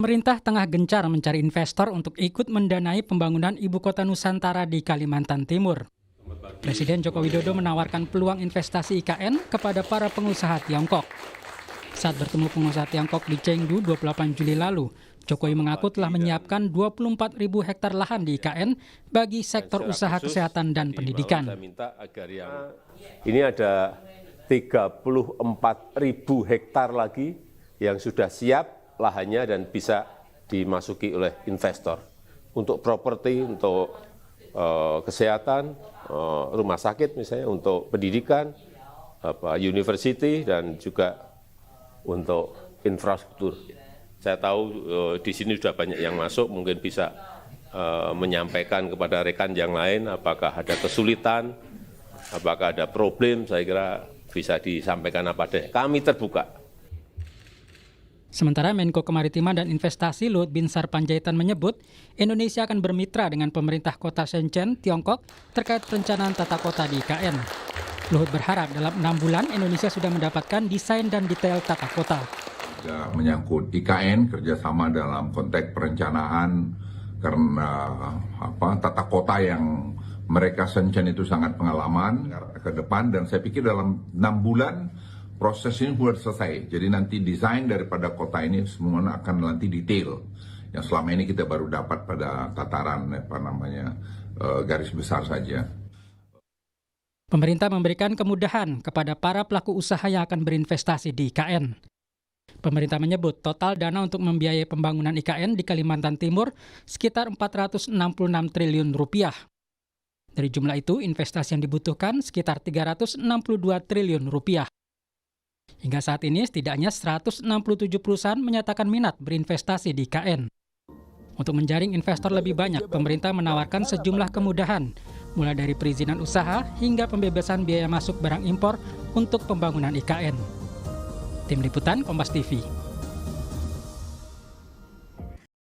Pemerintah tengah gencar mencari investor untuk ikut mendanai pembangunan ibu kota Nusantara di Kalimantan Timur. Presiden Joko Widodo menawarkan peluang investasi IKN kepada para pengusaha Tiongkok. Saat bertemu pengusaha Tiongkok di Chengdu 28 Juli lalu, Jokowi mengaku telah menyiapkan 24.000 hektar lahan di IKN bagi sektor usaha kesehatan dan pendidikan. Ini ada 34.000 hektar lagi yang sudah siap lahannya dan bisa dimasuki oleh investor untuk properti, untuk kesehatan, rumah sakit misalnya, untuk pendidikan, university, dan juga untuk infrastruktur. Saya tahu di sini sudah banyak yang masuk, mungkin bisa menyampaikan kepada rekan yang lain apakah ada kesulitan, apakah ada problem, saya kira bisa disampaikan apa adanya. Kami terbuka. Sementara Menko Kemaritiman dan Investasi Luhut Binsar Panjaitan menyebut Indonesia akan bermitra dengan pemerintah kota Shenzhen, Tiongkok terkait perencanaan tata kota di IKN. Luhut berharap dalam 6 bulan Indonesia sudah mendapatkan desain dan detail tata kota. Menyangkut IKN, kerjasama dalam konteks perencanaan karena tata kota yang mereka Shenzhen itu sangat pengalaman ke depan, dan saya pikir dalam 6 bulan proses ini sudah selesai. Jadi nanti desain daripada kota ini semua akan nanti detail. Yang selama ini kita baru dapat pada tataran garis besar saja. Pemerintah memberikan kemudahan kepada para pelaku usaha yang akan berinvestasi di IKN. Pemerintah menyebut total dana untuk membiayai pembangunan IKN di Kalimantan Timur sekitar 466 triliun rupiah. Dari jumlah itu, investasi yang dibutuhkan sekitar 362 triliun rupiah. Hingga saat ini, setidaknya 167 perusahaan menyatakan minat berinvestasi di IKN. Untuk menjaring investor lebih banyak, pemerintah menawarkan sejumlah kemudahan, mulai dari perizinan usaha hingga pembebasan biaya masuk barang impor untuk pembangunan IKN. Tim Liputan Kompas TV.